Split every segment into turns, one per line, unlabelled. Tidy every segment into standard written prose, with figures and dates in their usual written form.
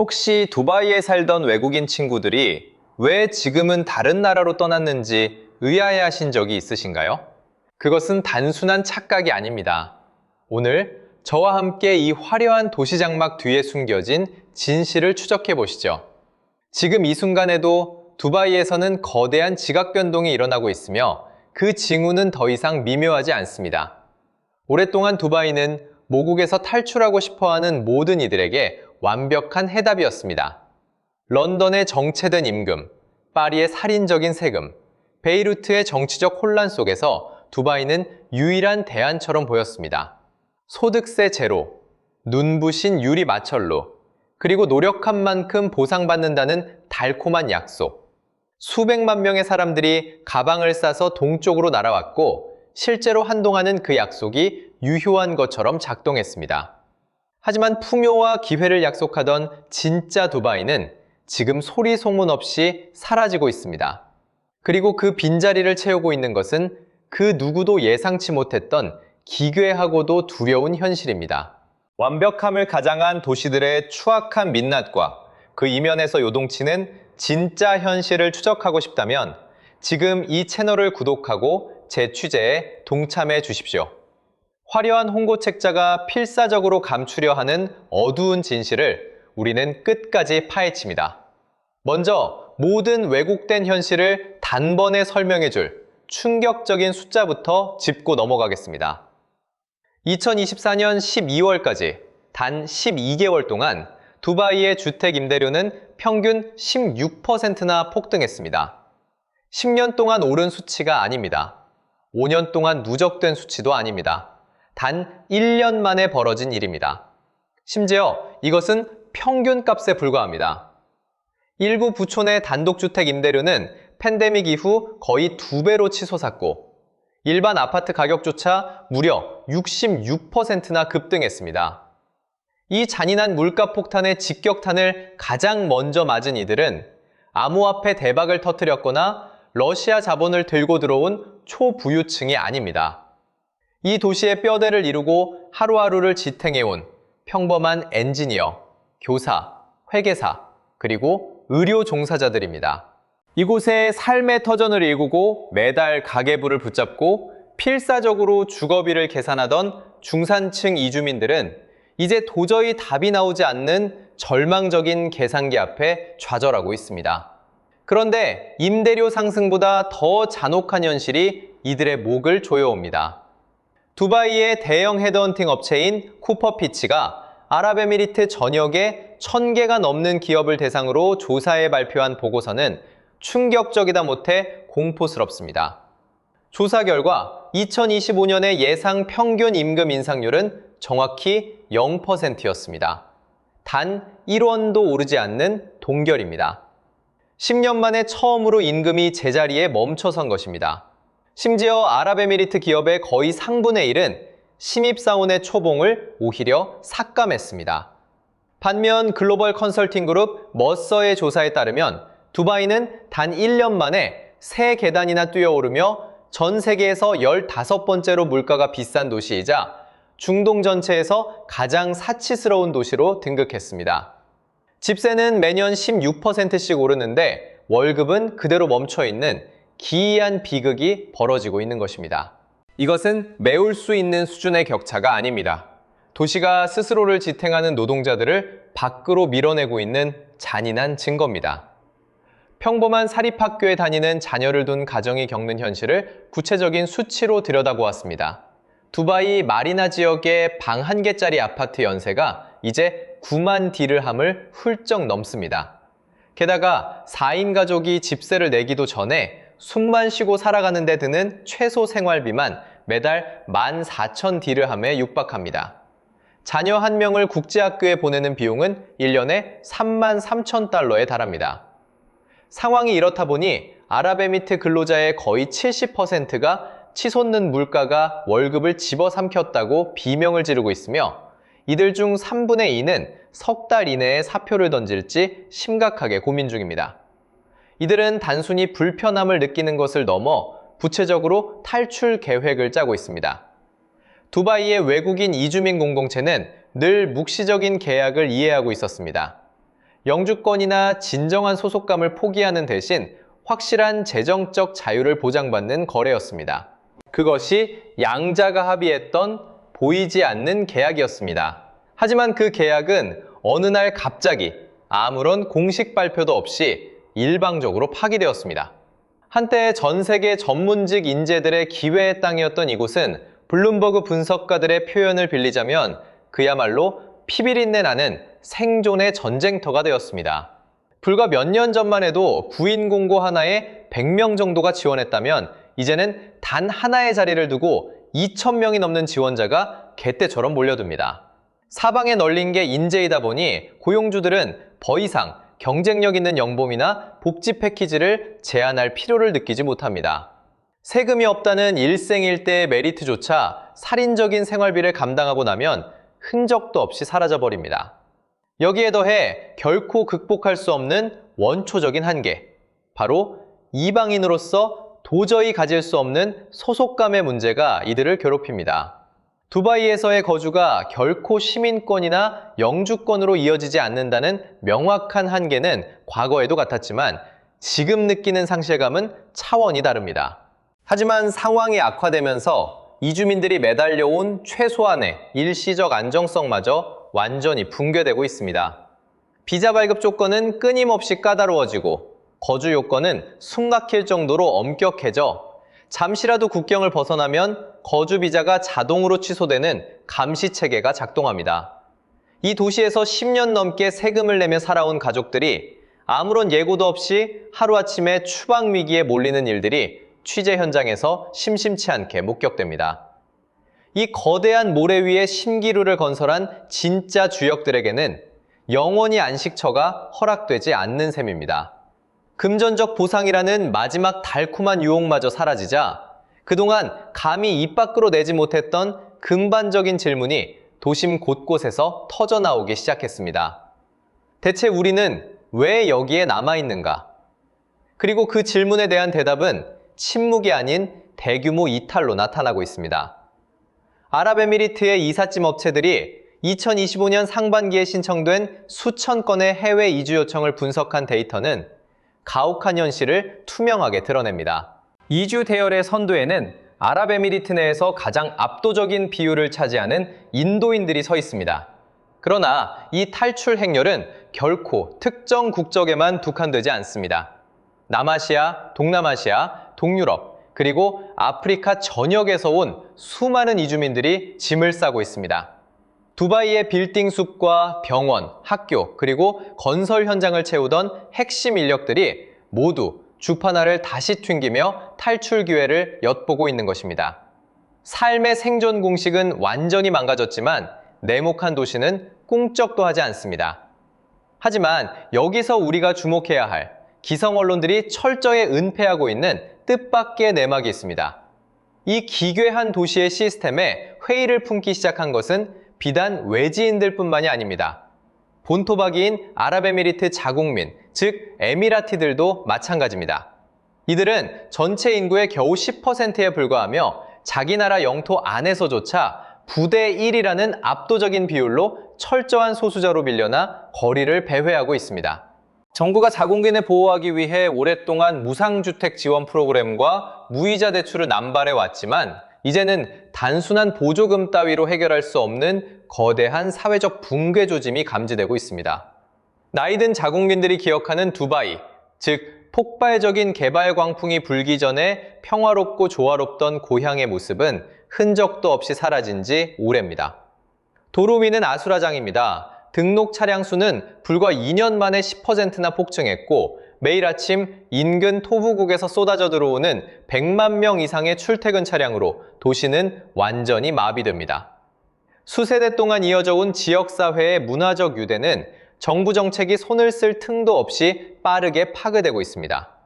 혹시 두바이에 살던 외국인 친구들이 왜 지금은 다른 나라로 떠났는지 의아해하신 적이 있으신가요? 그것은 단순한 착각이 아닙니다. 오늘 저와 함께 이 화려한 도시 장막 뒤에 숨겨진 진실을 추적해 보시죠. 지금 이 순간에도 두바이에서는 거대한 지각 변동이 일어나고 있으며 그 징후는 더 이상 미묘하지 않습니다. 오랫동안 두바이는 모국에서 탈출하고 싶어하는 모든 이들에게 완벽한 해답이었습니다. 런던의 정체된 임금, 파리의 살인적인 세금, 베이루트의 정치적 혼란 속에서 두바이는 유일한 대안처럼 보였습니다. 소득세 제로, 눈부신 유리 마철로, 그리고 노력한 만큼 보상받는다는 달콤한 약속. 수백만 명의 사람들이 가방을 싸서 동쪽으로 날아왔고 실제로 한동안은 그 약속이 유효한 것처럼 작동했습니다. 하지만 풍요와 기회를 약속하던 진짜 두바이는 지금 소리 소문 없이 사라지고 있습니다. 그리고 그 빈자리를 채우고 있는 것은 그 누구도 예상치 못했던 기괴하고도 두려운 현실입니다. 완벽함을 가장한 도시들의 추악한 민낯과 그 이면에서 요동치는 진짜 현실을 추적하고 싶다면 지금 이 채널을 구독하고 제 취재에 동참해 주십시오. 화려한 홍보책자가 필사적으로 감추려 하는 어두운 진실을 우리는 끝까지 파헤칩니다. 먼저 모든 왜곡된 현실을 단번에 설명해 줄 충격적인 숫자부터 짚고 넘어가겠습니다. 2024년 12월까지 단 12개월 동안 두바이의 주택 임대료는 평균 16%나 폭등했습니다. 10년 동안 오른 수치가 아닙니다. 5년 동안 누적된 수치도 아닙니다. 단 1년 만에 벌어진 일입니다. 심지어 이것은 평균값에 불과합니다. 일부 부촌의 단독주택 임대료는 팬데믹 이후 거의 2배로 치솟았고 일반 아파트 가격조차 무려 66%나 급등했습니다. 이 잔인한 물가 폭탄의 직격탄을 가장 먼저 맞은 이들은 암호화폐 대박을 터뜨렸거나 러시아 자본을 들고 들어온 초부유층이 아닙니다. 이 도시의 뼈대를 이루고 하루하루를 지탱해온 평범한 엔지니어, 교사, 회계사, 그리고 의료 종사자들입니다. 이곳에 삶의 터전을 일구고 매달 가계부를 붙잡고 필사적으로 주거비를 계산하던 중산층 이주민들은 이제 도저히 답이 나오지 않는 절망적인 계산기 앞에 좌절하고 있습니다. 그런데 임대료 상승보다 더 잔혹한 현실이 이들의 목을 조여옵니다. 두바이의 대형 헤드헌팅 업체인 쿠퍼피치가 아랍에미리트 전역에 1000개가 넘는 기업을 대상으로 조사해 발표한 보고서는 충격적이다 못해 공포스럽습니다. 조사 결과 2025년의 예상 평균 임금 인상률은 정확히 0%였습니다. 단 1원도 오르지 않는 동결입니다. 10년 만에 처음으로 임금이 제자리에 멈춰선 것입니다. 심지어 아랍에미리트 기업의 거의 상분의 1은 신입사원의 초봉을 오히려 삭감했습니다. 반면 글로벌 컨설팅 그룹 머서의 조사에 따르면 두바이는 단 1년 만에 3계단이나 뛰어오르며 전 세계에서 15번째로 물가가 비싼 도시이자 중동 전체에서 가장 사치스러운 도시로 등극했습니다. 집세는 매년 16%씩 오르는데 월급은 그대로 멈춰있는 기이한 비극이 벌어지고 있는 것입니다. 이것은 메울 수 있는 수준의 격차가 아닙니다. 도시가 스스로를 지탱하는 노동자들을 밖으로 밀어내고 있는 잔인한 증거입니다. 평범한 사립학교에 다니는 자녀를 둔 가정이 겪는 현실을 구체적인 수치로 들여다보았습니다. 두바이 마리나 지역의 방 1개짜리 아파트 연세가 이제 9만 디르함을 훌쩍 넘습니다. 게다가 4인 가족이 집세를 내기도 전에 숨만 쉬고 살아가는 데 드는 최소 생활비만 매달 14,000 디르함에 육박합니다. 자녀 한 명을 국제학교에 보내는 비용은 1년에 33,000달러에 달합니다. 상황이 이렇다 보니 아랍에미트 근로자의 거의 70%가 치솟는 물가가 월급을 집어삼켰다고 비명을 지르고 있으며 이들 중 3분의 2는 석 달 이내에 사표를 던질지 심각하게 고민 중입니다. 이들은 단순히 불편함을 느끼는 것을 넘어 구체적으로 탈출 계획을 짜고 있습니다. 두바이의 외국인 이주민 공동체는 늘 묵시적인 계약을 이해하고 있었습니다. 영주권이나 진정한 소속감을 포기하는 대신 확실한 재정적 자유를 보장받는 거래였습니다. 그것이 양자가 합의했던 보이지 않는 계약이었습니다. 하지만 그 계약은 어느 날 갑자기 아무런 공식 발표도 없이 일방적으로 파기되었습니다. 한때 전 세계 전문직 인재들의 기회의 땅이었던 이곳은 블룸버그 분석가들의 표현을 빌리자면 그야말로 피비린내 나는 생존의 전쟁터가 되었습니다. 불과 몇 년 전만 해도 구인 공고 하나에 100명 정도가 지원했다면 이제는 단 하나의 자리를 두고 2,000명이 넘는 지원자가 개떼처럼 몰려듭니다. 사방에 널린 게 인재이다 보니 고용주들은 더 이상 경쟁력 있는 연봉이나 복지 패키지를 제한할 필요를 느끼지 못합니다. 세금이 없다는 일생일대의 메리트조차 살인적인 생활비를 감당하고 나면 흔적도 없이 사라져버립니다. 여기에 더해 결코 극복할 수 없는 원초적인 한계, 바로 이방인으로서 도저히 가질 수 없는 소속감의 문제가 이들을 괴롭힙니다. 두바이에서의 거주가 결코 시민권이나 영주권으로 이어지지 않는다는 명확한 한계는 과거에도 같았지만 지금 느끼는 상실감은 차원이 다릅니다. 하지만 상황이 악화되면서 이주민들이 매달려온 최소한의 일시적 안정성마저 완전히 붕괴되고 있습니다. 비자 발급 조건은 끊임없이 까다로워지고 거주 요건은 숨막힐 정도로 엄격해져 잠시라도 국경을 벗어나면 거주 비자가 자동으로 취소되는 감시 체계가 작동합니다. 이 도시에서 10년 넘게 세금을 내며 살아온 가족들이 아무런 예고도 없이 하루아침에 추방 위기에 몰리는 일들이 취재 현장에서 심심치 않게 목격됩니다. 이 거대한 모래 위에 신기루를 건설한 진짜 주역들에게는 영원히 안식처가 허락되지 않는 셈입니다. 금전적 보상이라는 마지막 달콤한 유혹마저 사라지자 그동안 감히 입 밖으로 내지 못했던 근반적인 질문이 도심 곳곳에서 터져나오기 시작했습니다. 대체 우리는 왜 여기에 남아있는가? 그리고 그 질문에 대한 대답은 침묵이 아닌 대규모 이탈로 나타나고 있습니다. 아랍에미리트의 이삿짐 업체들이 2025년 상반기에 신청된 수천 건의 해외 이주 요청을 분석한 데이터는 가혹한 현실을 투명하게 드러냅니다. 이주 대열의 선두에는 아랍에미리트 내에서 가장 압도적인 비율을 차지하는 인도인들이 서 있습니다. 그러나 이 탈출 행렬은 결코 특정 국적에만 국한되지 않습니다. 남아시아, 동남아시아, 동유럽, 그리고 아프리카 전역에서 온 수많은 이주민들이 짐을 싸고 있습니다. 두바이의 빌딩 숲과 병원, 학교, 그리고 건설 현장을 채우던 핵심 인력들이 모두 주파나를 다시 튕기며 탈출 기회를 엿보고 있는 것입니다. 삶의 생존 공식은 완전히 망가졌지만 네모칸 도시는 꿈쩍도 하지 않습니다. 하지만 여기서 우리가 주목해야 할 기성 언론들이 철저히 은폐하고 있는 뜻밖의 내막이 있습니다. 이 기괴한 도시의 시스템에 회의를 품기 시작한 것은 비단 외지인들 뿐만이 아닙니다. 본토박이인 아랍에미리트 자국민, 즉 에미라티들도 마찬가지입니다. 이들은 전체 인구의 겨우 10%에 불과하며 자기 나라 영토 안에서조차 부대 1이라는 압도적인 비율로 철저한 소수자로 밀려나 거리를 배회하고 있습니다. 정부가 자국민을 보호하기 위해 오랫동안 무상주택 지원 프로그램과 무이자 대출을 남발해 왔지만 이제는 단순한 보조금 따위로 해결할 수 없는 거대한 사회적 붕괴 조짐이 감지되고 있습니다. 나이든 자국민들이 기억하는 두바이, 즉 폭발적인 개발 광풍이 불기 전에 평화롭고 조화롭던 고향의 모습은 흔적도 없이 사라진 지 오래입니다. 도로 위는 아수라장입니다. 등록 차량 수는 불과 2년 만에 10%나 폭증했고 매일 아침 인근 토부국에서 쏟아져 들어오는 100만 명 이상의 출퇴근 차량으로 도시는 완전히 마비됩니다. 수세대 동안 이어져 온 지역사회의 문화적 유대는 정부 정책이 손을 쓸 틈도 없이 빠르게 파괴되고 있습니다.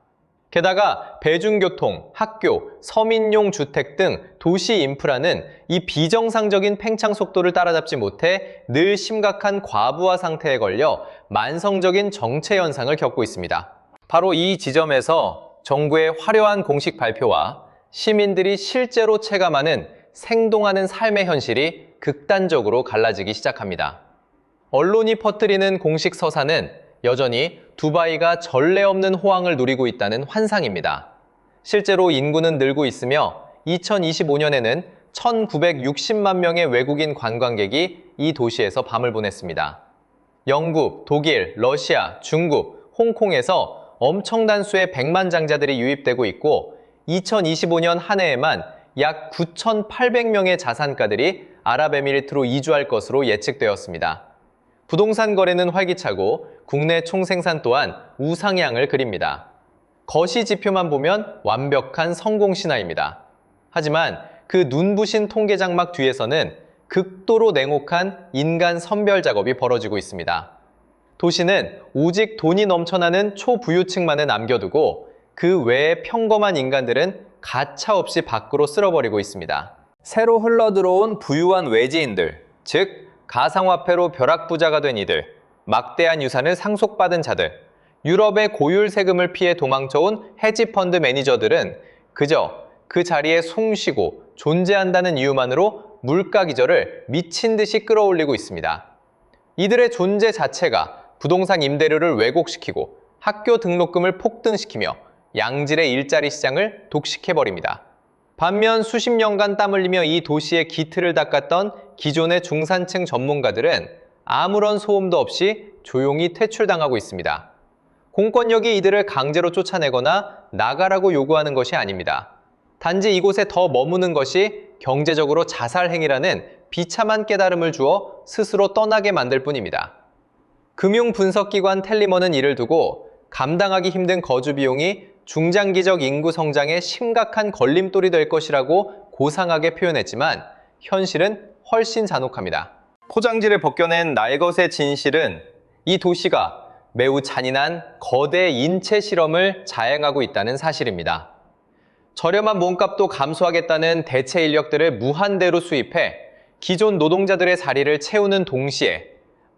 게다가 대중교통, 학교, 서민용 주택 등 도시 인프라는 이 비정상적인 팽창 속도를 따라잡지 못해 늘 심각한 과부하 상태에 걸려 만성적인 정체 현상을 겪고 있습니다. 바로 이 지점에서 정부의 화려한 공식 발표와 시민들이 실제로 체감하는 생동하는 삶의 현실이 극단적으로 갈라지기 시작합니다. 언론이 퍼뜨리는 공식 서사는 여전히 두바이가 전례 없는 호황을 누리고 있다는 환상입니다. 실제로 인구는 늘고 있으며 2025년에는 1960만 명의 외국인 관광객이 이 도시에서 밤을 보냈습니다. 영국, 독일, 러시아, 중국, 홍콩에서 엄청난 수의 백만장자들이 유입되고 있고 2025년 한 해에만 약 9,800명의 자산가들이 아랍에미리트로 이주할 것으로 예측되었습니다. 부동산 거래는 활기차고 국내 총생산 또한 우상향을 그립니다. 거시 지표만 보면 완벽한 성공 신화입니다. 하지만 그 눈부신 통계 장막 뒤에서는 극도로 냉혹한 인간 선별 작업이 벌어지고 있습니다. 도시는 오직 돈이 넘쳐나는 초부유층만을 남겨두고 그 외의 평범한 인간들은 가차없이 밖으로 쓸어버리고 있습니다. 새로 흘러들어온 부유한 외지인들, 즉 가상화폐로 벼락부자가 된 이들, 막대한 유산을 상속받은 자들, 유럽의 고율 세금을 피해 도망쳐온 헤지펀드 매니저들은 그저 그 자리에 숨쉬고 존재한다는 이유만으로 물가 기저를 미친 듯이 끌어올리고 있습니다. 이들의 존재 자체가 부동산 임대료를 왜곡시키고 학교 등록금을 폭등시키며 양질의 일자리 시장을 독식해버립니다. 반면 수십 년간 땀 흘리며 이 도시의 기틀을 닦았던 기존의 중산층 전문가들은 아무런 소음도 없이 조용히 퇴출당하고 있습니다. 공권력이 이들을 강제로 쫓아내거나 나가라고 요구하는 것이 아닙니다. 단지 이곳에 더 머무는 것이 경제적으로 자살행위라는 비참한 깨달음을 주어 스스로 떠나게 만들 뿐입니다. 금융분석기관 텔리머는 이를 두고 감당하기 힘든 거주 비용이 중장기적 인구 성장에 심각한 걸림돌이 될 것이라고 고상하게 표현했지만 현실은 훨씬 잔혹합니다. 포장지를 벗겨낸 날것의 진실은 이 도시가 매우 잔인한 거대 인체 실험을 자행하고 있다는 사실입니다. 저렴한 몸값도 감수하겠다는 대체 인력들을 무한대로 수입해 기존 노동자들의 자리를 채우는 동시에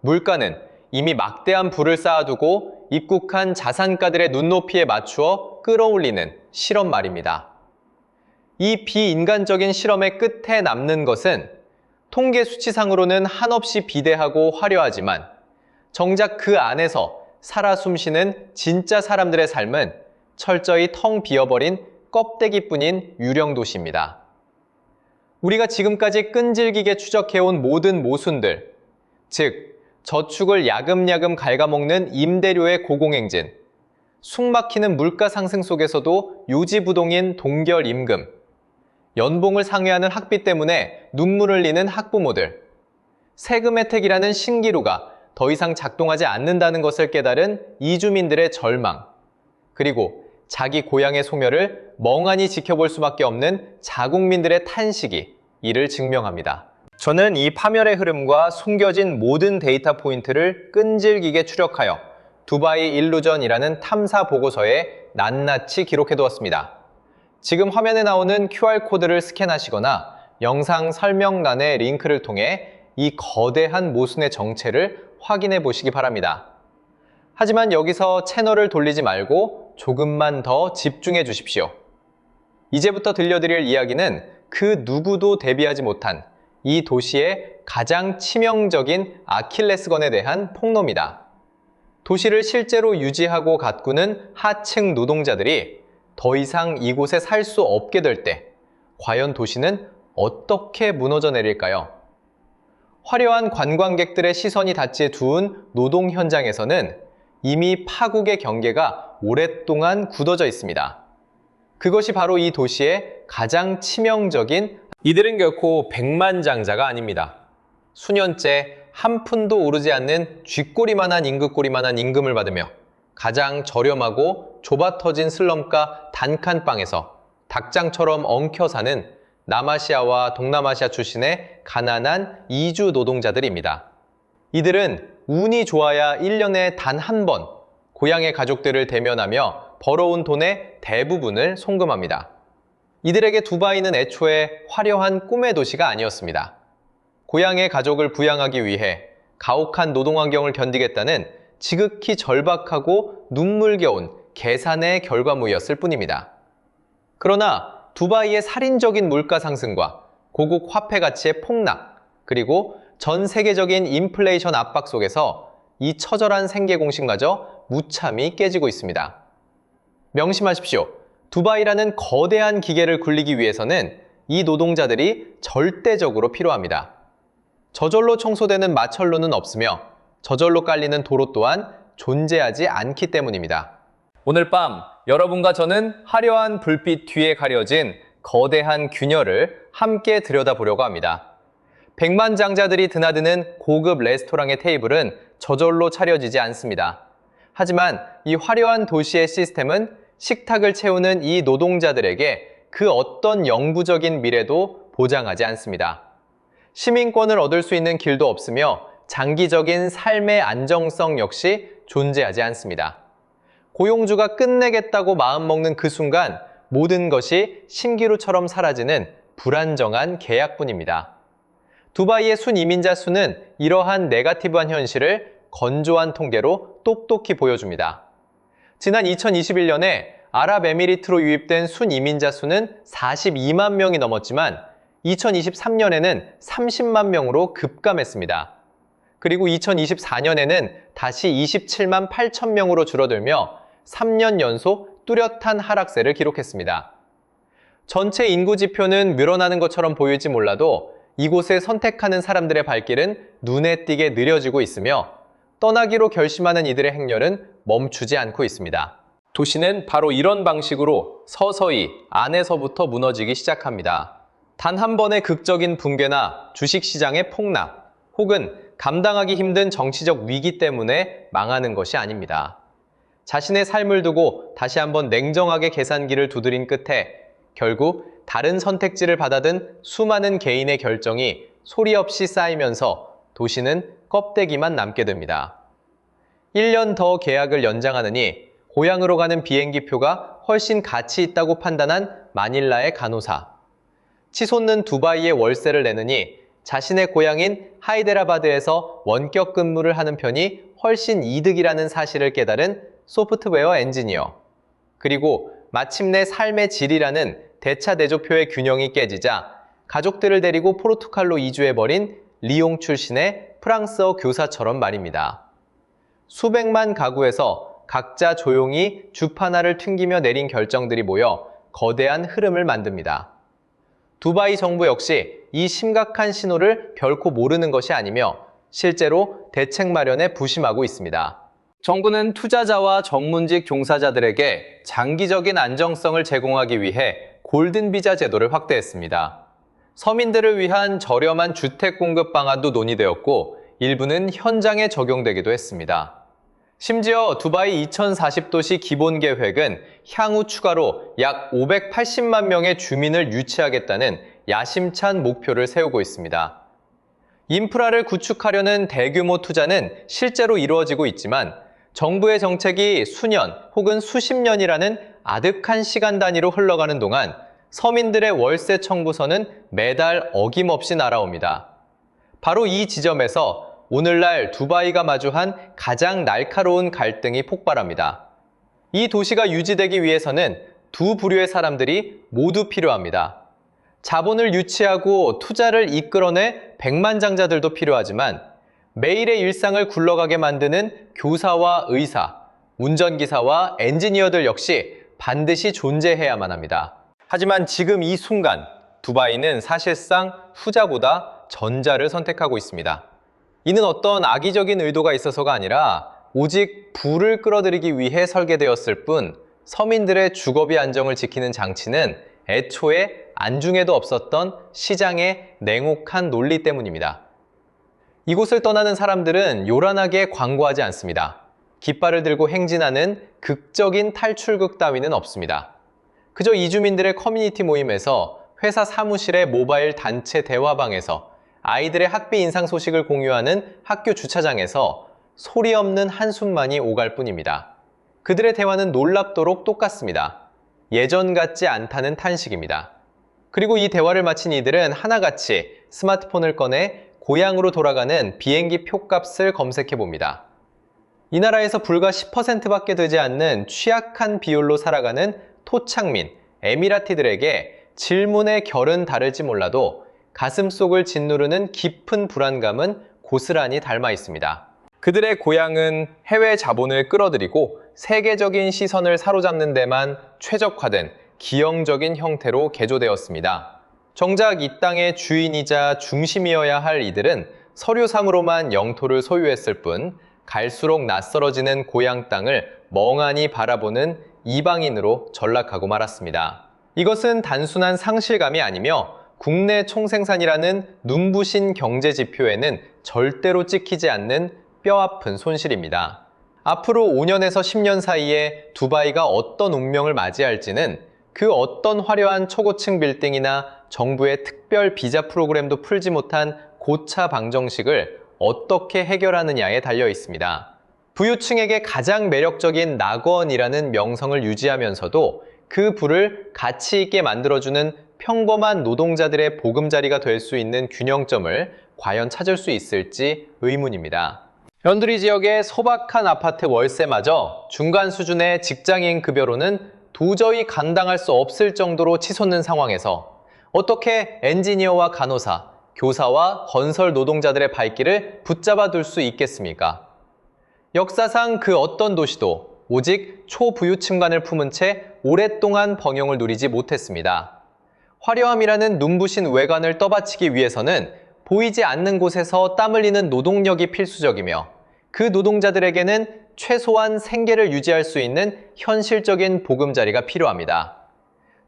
물가는 이미 막대한 부를 쌓아두고 입국한 자산가들의 눈높이에 맞추어 끌어올리는 실험 말입니다. 이 비인간적인 실험의 끝에 남는 것은 통계 수치상으로는 한없이 비대하고 화려하지만 정작 그 안에서 살아 숨쉬는 진짜 사람들의 삶은 철저히 텅 비어버린 껍데기뿐인 유령 도시입니다. 우리가 지금까지 끈질기게 추적해온 모든 모순들, 즉 저축을 야금야금 갉아먹는 임대료의 고공행진, 숨막히는 물가 상승 속에서도 요지부동인 동결 임금, 연봉을 상회하는 학비 때문에 눈물 흘리는 학부모들, 세금 혜택이라는 신기루가 더 이상 작동하지 않는다는 것을 깨달은 이주민들의 절망, 그리고 자기 고향의 소멸을 멍하니 지켜볼 수밖에 없는 자국민들의 탄식이 이를 증명합니다. 저는 이 파멸의 흐름과 숨겨진 모든 데이터 포인트를 끈질기게 추력하여 두바이 일루전이라는 탐사 보고서에 낱낱이 기록해두었습니다. 지금 화면에 나오는 QR코드를 스캔하시거나 영상 설명란의 링크를 통해 이 거대한 모순의 정체를 확인해 보시기 바랍니다. 하지만 여기서 채널을 돌리지 말고 조금만 더 집중해 주십시오. 이제부터 들려드릴 이야기는 그 누구도 대비하지 못한 이 도시의 가장 치명적인 아킬레스건에 대한 폭로입니다. 도시를 실제로 유지하고 가꾸는 하층 노동자들이 더 이상 이곳에 살 수 없게 될 때 과연 도시는 어떻게 무너져 내릴까요? 화려한 관광객들의 시선이 닿지 두은 노동 현장에서는 이미 파국의 경계가 오랫동안 굳어져 있습니다. 그것이 바로 이 도시의 가장 치명적인 이들은 결코 백만장자가 아닙니다. 수년째 한 푼도 오르지 않는 쥐꼬리만한 임금꼬리만한 임금을 받으며 가장 저렴하고 좁아터진 슬럼가 단칸방에서 닭장처럼 엉켜 사는 남아시아와 동남아시아 출신의 가난한 이주 노동자들입니다. 이들은 운이 좋아야 1년에 단 한 번 고향의 가족들을 대면하며 벌어온 돈의 대부분을 송금합니다. 이들에게 두바이는 애초에 화려한 꿈의 도시가 아니었습니다. 고향의 가족을 부양하기 위해 가혹한 노동환경을 견디겠다는 지극히 절박하고 눈물겨운 계산의 결과물이었을 뿐입니다. 그러나 두바이의 살인적인 물가 상승과 고국 화폐 가치의 폭락, 그리고 전 세계적인 인플레이션 압박 속에서 이 처절한 생계 공식마저 무참히 깨지고 있습니다. 명심하십시오. 두바이라는 거대한 기계를 굴리기 위해서는 이 노동자들이 절대적으로 필요합니다. 저절로 청소되는 마천루는 없으며 저절로 깔리는 도로 또한 존재하지 않기 때문입니다. 오늘 밤 여러분과 저는 화려한 불빛 뒤에 가려진 거대한 균열을 함께 들여다보려고 합니다. 백만장자들이 드나드는 고급 레스토랑의 테이블은 저절로 차려지지 않습니다. 하지만 이 화려한 도시의 시스템은 식탁을 채우는 이 노동자들에게 그 어떤 영구적인 미래도 보장하지 않습니다. 시민권을 얻을 수 있는 길도 없으며 장기적인 삶의 안정성 역시 존재하지 않습니다. 고용주가 끝내겠다고 마음먹는 그 순간 모든 것이 신기루처럼 사라지는 불안정한 계약뿐입니다. 두바이의 순이민자 수는 이러한 네거티브한 현실을 건조한 통계로 똑똑히 보여줍니다. 지난 2021년에 아랍에미리트로 유입된 순이민자 수는 42만 명이 넘었지만 2023년에는 30만 명으로 급감했습니다. 그리고 2024년에는 다시 27만 8천 명으로 줄어들며 3년 연속 뚜렷한 하락세를 기록했습니다. 전체 인구 지표는 늘어나는 것처럼 보일지 몰라도 이곳을 선택하는 사람들의 발길은 눈에 띄게 느려지고 있으며 떠나기로 결심하는 이들의 행렬은 멈추지 않고 있습니다. 도시는 바로 이런 방식으로 서서히 안에서부터 무너지기 시작합니다. 단 한 번의 극적인 붕괴나 주식시장의 폭락, 혹은 감당하기 힘든 정치적 위기 때문에 망하는 것이 아닙니다. 자신의 삶을 두고 다시 한번 냉정하게 계산기를 두드린 끝에 결국 다른 선택지를 받아든 수많은 개인의 결정이 소리 없이 쌓이면서 도시는 껍데기만 남게 됩니다. 1년 더 계약을 연장하느니 고향으로 가는 비행기표가 훨씬 가치 있다고 판단한 마닐라의 간호사. 치솟는 두바이의 월세를 내느니 자신의 고향인 하이데라바드에서 원격 근무를 하는 편이 훨씬 이득이라는 사실을 깨달은 소프트웨어 엔지니어. 그리고 마침내 삶의 질이라는 대차대조표의 균형이 깨지자 가족들을 데리고 포르투갈로 이주해버린 리옹 출신의 프랑스어 교사처럼 말입니다. 수백만 가구에서 각자 조용히 주파나를 튕기며 내린 결정들이 모여 거대한 흐름을 만듭니다. 두바이 정부 역시 이 심각한 신호를 결코 모르는 것이 아니며 실제로 대책 마련에 부심하고 있습니다. 정부는 투자자와 전문직 종사자들에게 장기적인 안정성을 제공하기 위해 골든비자 제도를 확대했습니다. 서민들을 위한 저렴한 주택 공급 방안도 논의되었고 일부는 현장에 적용되기도 했습니다. 심지어 두바이 2040도시 기본계획은 향후 추가로 약 580만 명의 주민을 유치하겠다는 야심찬 목표를 세우고 있습니다. 인프라를 구축하려는 대규모 투자는 실제로 이루어지고 있지만 정부의 정책이 수년 혹은 수십 년이라는 아득한 시간 단위로 흘러가는 동안 서민들의 월세 청구서는 매달 어김없이 날아옵니다. 바로 이 지점에서 오늘날 두바이가 마주한 가장 날카로운 갈등이 폭발합니다. 이 도시가 유지되기 위해서는 두 부류의 사람들이 모두 필요합니다. 자본을 유치하고 투자를 이끌어내 백만장자들도 필요하지만 매일의 일상을 굴러가게 만드는 교사와 의사, 운전기사와 엔지니어들 역시 반드시 존재해야만 합니다. 하지만 지금 이 순간 두바이는 사실상 후자보다 전자를 선택하고 있습니다. 이는 어떤 악의적인 의도가 있어서가 아니라 오직 부를 끌어들이기 위해 설계되었을 뿐 서민들의 주거비 안정을 지키는 장치는 애초에 안중에도 없었던 시장의 냉혹한 논리 때문입니다. 이곳을 떠나는 사람들은 요란하게 광고하지 않습니다. 깃발을 들고 행진하는 극적인 탈출극 따위는 없습니다. 그저 이주민들의 커뮤니티 모임에서 회사 사무실의 모바일 단체 대화방에서 아이들의 학비 인상 소식을 공유하는 학교 주차장에서 소리 없는 한숨만이 오갈 뿐입니다. 그들의 대화는 놀랍도록 똑같습니다. 예전 같지 않다는 탄식입니다. 그리고 이 대화를 마친 이들은 하나같이 스마트폰을 꺼내 고향으로 돌아가는 비행기 표값을 검색해 봅니다. 이 나라에서 불과 10%밖에 되지 않는 취약한 비율로 살아가는 토착민, 에미라티들에게 질문의 결은 다를지 몰라도 가슴속을 짓누르는 깊은 불안감은 고스란히 닮아 있습니다. 그들의 고향은 해외 자본을 끌어들이고 세계적인 시선을 사로잡는 데만 최적화된 기형적인 형태로 개조되었습니다. 정작 이 땅의 주인이자 중심이어야 할 이들은 서류상으로만 영토를 소유했을 뿐 갈수록 낯설어지는 고향 땅을 멍하니 바라보는 이방인으로 전락하고 말았습니다. 이것은 단순한 상실감이 아니며 국내 총생산이라는 눈부신 경제 지표에는 절대로 찍히지 않는 뼈아픈 손실입니다. 앞으로 5년에서 10년 사이에 두바이가 어떤 운명을 맞이할지는 그 어떤 화려한 초고층 빌딩이나 정부의 특별 비자 프로그램도 풀지 못한 고차 방정식을 어떻게 해결하느냐에 달려 있습니다. 부유층에게 가장 매력적인 낙원이라는 명성을 유지하면서도 그 부를 가치 있게 만들어주는 평범한 노동자들의 보금자리가 될 수 있는 균형점을 과연 찾을 수 있을지 의문입니다. 현두리 지역의 소박한 아파트 월세마저 중간 수준의 직장인 급여로는 도저히 감당할 수 없을 정도로 치솟는 상황에서 어떻게 엔지니어와 간호사, 교사와 건설 노동자들의 발길을 붙잡아 둘 수 있겠습니까? 역사상 그 어떤 도시도 오직 초부유층간을 품은 채 오랫동안 번영을 누리지 못했습니다. 화려함이라는 눈부신 외관을 떠받치기 위해서는 보이지 않는 곳에서 땀 흘리는 노동력이 필수적이며 그 노동자들에게는 최소한 생계를 유지할 수 있는 현실적인 보금자리가 필요합니다.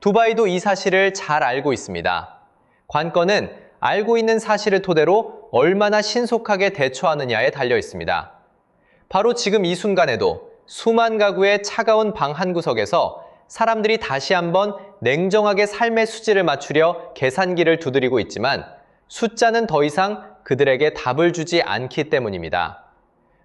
두바이도 이 사실을 잘 알고 있습니다. 관건은 알고 있는 사실을 토대로 얼마나 신속하게 대처하느냐에 달려 있습니다. 바로 지금 이 순간에도 수만 가구의 차가운 방 한 구석에서 사람들이 다시 한번 냉정하게 삶의 수지를 맞추려 계산기를 두드리고 있지만 숫자는 더 이상 그들에게 답을 주지 않기 때문입니다.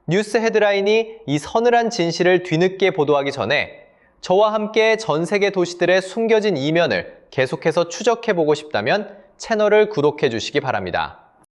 뉴스 헤드라인이 이 서늘한 진실을 뒤늦게 보도하기 전에 저와 함께 전 세계 도시들의 숨겨진 이면을 계속해서 추적해보고 싶다면 채널을 구독해 주시기 바랍니다.